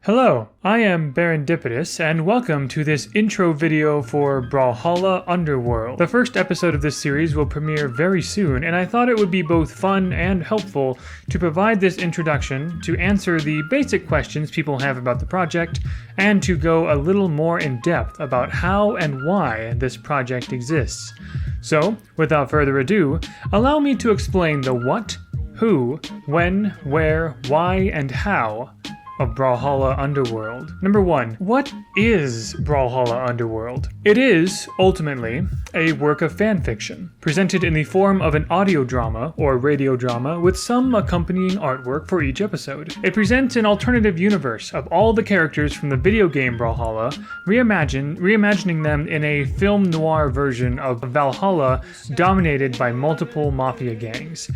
Hello, I am Baron Dipitous, and welcome to this intro video for Brawlhalla Underworld. The first episode of this series will premiere very soon, and I thought it would be both fun and helpful to provide this introduction to answer the basic questions people have about the project, and to go a little more in depth about how and why this project exists. So, without further ado, allow me to explain the what, who, when, where, why, and how of Brawlhalla Underworld. Number 1. What is Brawlhalla Underworld? It is, ultimately, a work of fanfiction, presented in the form of an audio drama or radio drama with some accompanying artwork for each episode. It presents an alternative universe of all the characters from the video game Brawlhalla, reimagining them in a film noir version of Valhalla dominated by multiple mafia gangs.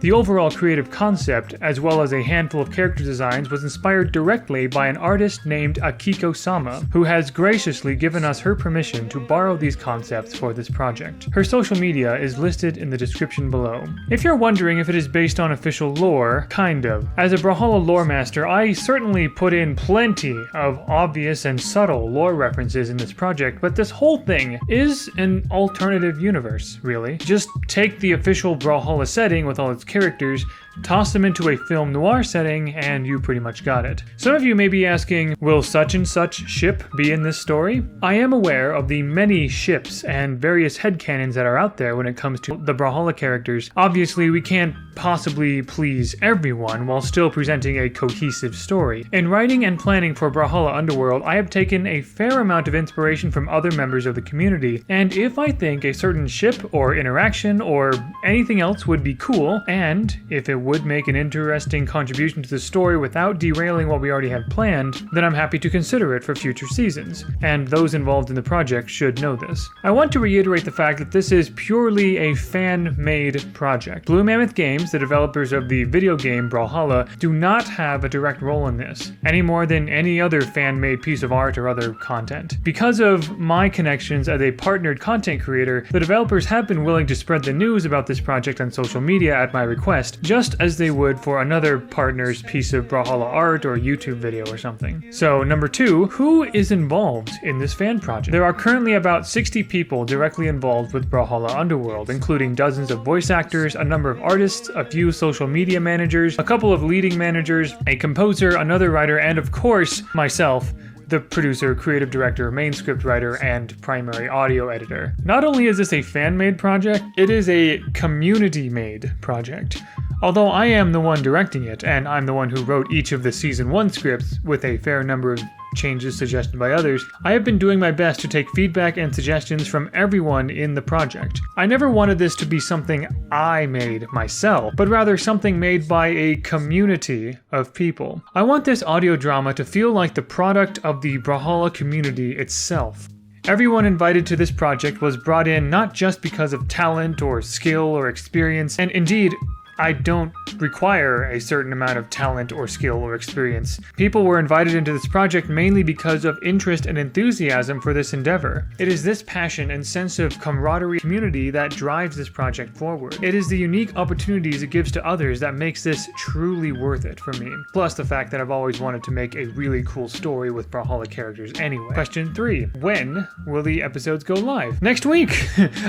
The overall creative concept, as well as a handful of character designs, was inspired directly by an artist named Akiko-sama, who has graciously given us her permission to borrow these concepts for this project. Her social media is listed in the description below. If you're wondering if it is based on official lore, kind of. As a Brawlhalla lore master, I certainly put in plenty of obvious and subtle lore references in this project, but this whole thing is an alternative universe, really. Just take the official Brawlhalla setting with all its characters, toss them into a film noir setting, and you pretty much got it. Some of you may be asking, will such and such ship be in this story? I am aware of the many ships and various headcanons that are out there when it comes to the Brawlhalla characters. Obviously, we can't possibly please everyone while still presenting a cohesive story. In writing and planning for Brawlhalla Underworld, I have taken a fair amount of inspiration from other members of the community, and if I think a certain ship or interaction or anything else would be cool, and if it would make an interesting contribution to the story without derailing what we already have planned, then I'm happy to consider it for future seasons, and those involved in the project should know this. I want to reiterate the fact that this is purely a fan-made project. Blue Mammoth Games, the developers of the video game Brawlhalla, do not have a direct role in this, any more than any other fan-made piece of art or other content. Because of my connections as a partnered content creator, the developers have been willing to spread the news about this project on social media at my request, just as they would for another partner's piece of Brawlhalla art or YouTube video or something. So, number 2, who is involved in this fan project? There are currently about 60 people directly involved with Brawlhalla Underworld, including dozens of voice actors, a number of artists, a few social media managers, a couple of leading managers, a composer, another writer, and of course, myself, the producer, creative director, main script writer, and primary audio editor. Not only is this a fan-made project, it is a community-made project. Although I am the one directing it, and I'm the one who wrote each of the Season 1 scripts with a fair number of changes suggested by others, I have been doing my best to take feedback and suggestions from everyone in the project. I never wanted this to be something I made myself, but rather something made by a community of people. I want this audio drama to feel like the product of the Brawlhalla community itself. Everyone invited to this project was brought in not just because of talent or skill or experience, and indeed, I don't require a certain amount of talent or skill or experience. People were invited into this project mainly because of interest and enthusiasm for this endeavor. It is this passion and sense of camaraderie community that drives this project forward. It is the unique opportunities it gives to others that makes this truly worth it for me. Plus the fact that I've always wanted to make a really cool story with Brawlhalla characters anyway. Question 3. When will the episodes go live? Next week!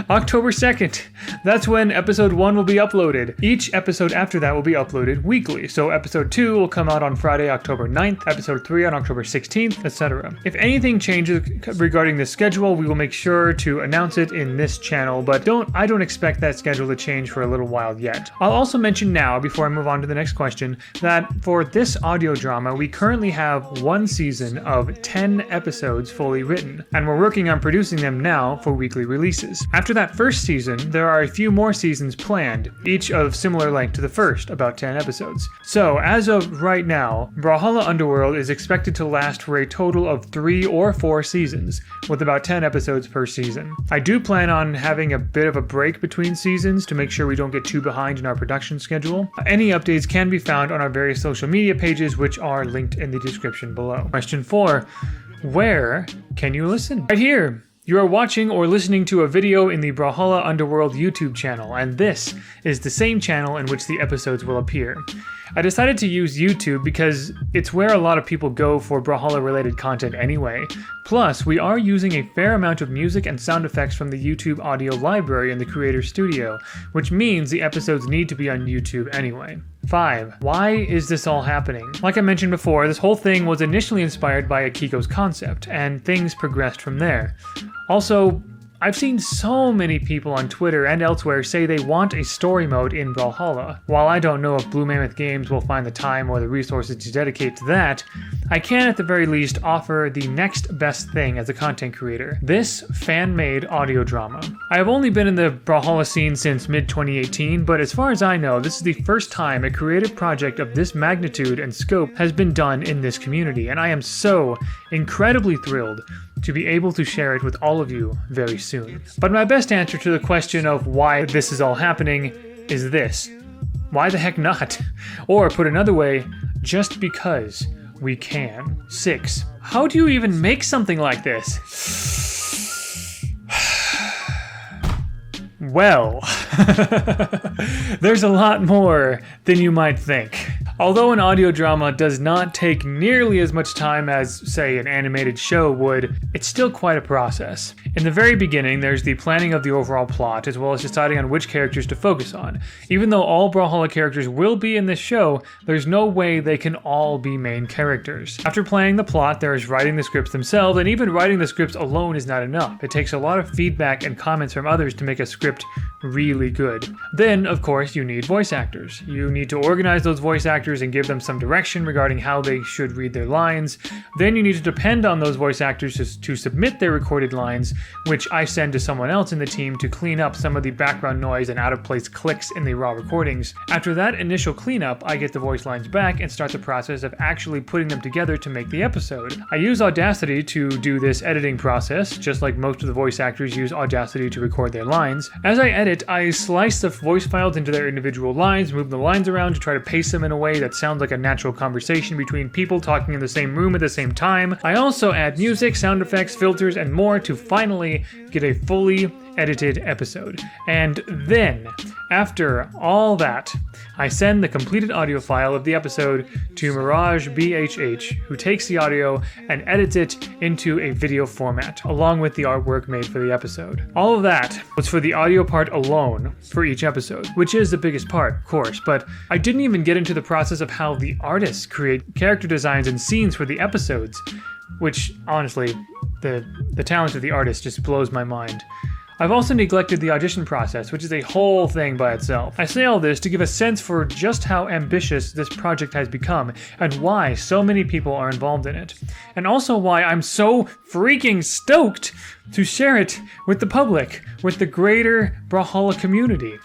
October 2nd. That's when episode 1 will be uploaded. Each episode after that will be uploaded weekly, so episode 2 will come out on Friday, October 9th, episode 3 on October 16th, etc. If anything changes regarding the schedule, we will make sure to announce it in this channel, but I don't expect that schedule to change for a little while yet. I'll also mention now, before I move on to the next question, that for this audio drama, we currently have 1 season of 10 episodes fully written, and we're working on producing them now for weekly releases. After that first season, there are a few more seasons planned, each of similar length to the first, about 10 episodes. So, as of right now, Brawlhalla Underworld is expected to last for a total of 3 or 4 seasons, with about 10 episodes per season. I do plan on having a bit of a break between seasons to make sure we don't get too behind in our production schedule. Any updates can be found on our various social media pages, which are linked in the description below. Question 4. Where can you listen? Right here. You are watching or listening to a video in the Brawlhalla Underworld YouTube channel, and this is the same channel in which the episodes will appear. I decided to use YouTube because it's where a lot of people go for Brawlhalla related content anyway. Plus, we are using a fair amount of music and sound effects from the YouTube audio library in the Creator Studio, which means the episodes need to be on YouTube anyway. 5. Why is this all happening? Like I mentioned before, this whole thing was initially inspired by Akiko's concept, and things progressed from there. Also, I've seen so many people on Twitter and elsewhere say they want a story mode in Brawlhalla. While I don't know if Blue Mammoth Games will find the time or the resources to dedicate to that, I can at the very least offer the next best thing as a content creator: this fan-made audio drama. I have only been in the Brawlhalla scene since mid-2018, but as far as I know, this is the first time a creative project of this magnitude and scope has been done in this community, and I am so incredibly thrilled to be able to share it with all of you very soon. But my best answer to the question of why this is all happening is this: why the heck not? Or put another way, just because we can. 6. How do you even make something like this? Well, there's a lot more than you might think. Although an audio drama does not take nearly as much time as, say, an animated show would, it's still quite a process. In the very beginning, there's the planning of the overall plot, as well as deciding on which characters to focus on. Even though all Brawlhalla characters will be in this show, there's no way they can all be main characters. After planning the plot, there is writing the scripts themselves, and even writing the scripts alone is not enough. It takes a lot of feedback and comments from others to make a script really good. Then, of course, you need voice actors. You need to organize those voice actors and give them some direction regarding how they should read their lines. Then you need to depend on those voice actors to submit their recorded lines, which I send to someone else in the team to clean up some of the background noise and out-of-place clicks in the raw recordings. After that initial cleanup, I get the voice lines back and start the process of actually putting them together to make the episode. I use Audacity to do this editing process, just like most of the voice actors use Audacity to record their lines. As I edit, I slice the voice files into their individual lines, move the lines around to try to paste them in a way that sounds like a natural conversation between people talking in the same room at the same time. I also add music, sound effects, filters, and more to finally get a fully edited episode. And then, after all that, I send the completed audio file of the episode to Mirage BHH, who takes the audio and edits it into a video format, along with the artwork made for the episode. All of that was for the audio part alone for each episode, which is the biggest part, of course, but I didn't even get into the process of how the artists create character designs and scenes for the episodes, which, honestly, the talent of the artist just blows my mind. I've also neglected the audition process, which is a whole thing by itself. I say all this to give a sense for just how ambitious this project has become, and why so many people are involved in it. And also why I'm so freaking stoked to share it with the public, with the greater Brawlhalla community.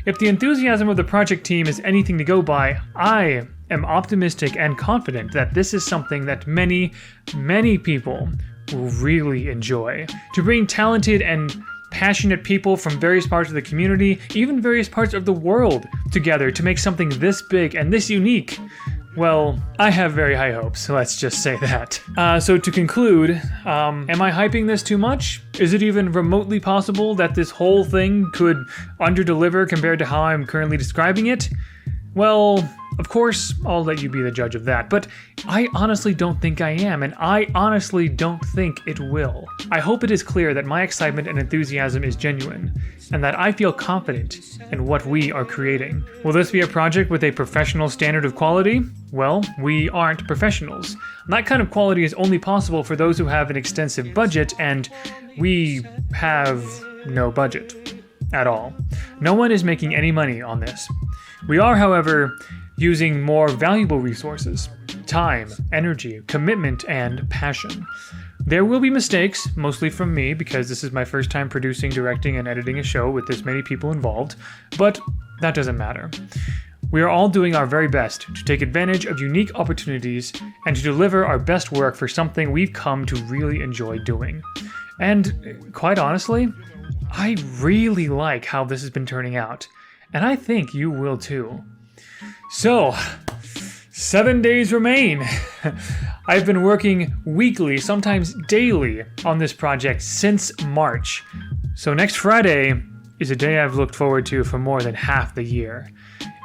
If the enthusiasm of the project team is anything to go by, I am optimistic and confident that this is something that many, many people will really enjoy. To bring talented and passionate people from various parts of the community, even various parts of the world, together to make something this big and this unique. Well, I have very high hopes, let's just say that. So to conclude, am I hyping this too much? Is it even remotely possible that this whole thing could underdeliver compared to how I'm currently describing it? Well, of course, I'll let you be the judge of that, but I honestly don't think I am, and I honestly don't think it will. I hope it is clear that my excitement and enthusiasm is genuine, and that I feel confident in what we are creating. Will this be a project with a professional standard of quality? Well, we aren't professionals. That kind of quality is only possible for those who have an extensive budget, and we have no budget at all. No one is making any money on this. We are, however, using more valuable resources: time, energy, commitment, and passion. There will be mistakes, mostly from me, because this is my first time producing, directing, and editing a show with this many people involved, but that doesn't matter. We are all doing our very best to take advantage of unique opportunities and to deliver our best work for something we've come to really enjoy doing. And quite honestly, I really like how this has been turning out, and I think you will too. So, 7 days remain. I've been working weekly, sometimes daily, on this project since March. So next Friday is a day I've looked forward to for more than half the year.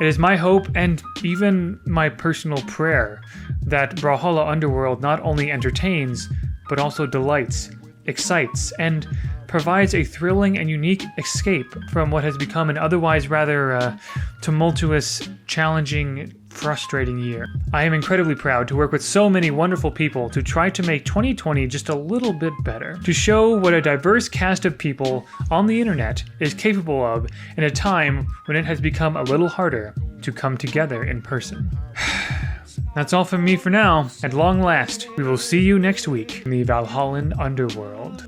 It is my hope and even my personal prayer that Brawlhalla Underworld not only entertains, but also delights, excites, and provides a thrilling and unique escape from what has become an otherwise rather tumultuous, challenging, frustrating year. I am incredibly proud to work with so many wonderful people to try to make 2020 just a little bit better, to show what a diverse cast of people on the internet is capable of in a time when it has become a little harder to come together in person. That's all from me for now. At long last, we will see you next week in the Valhallan Underworld.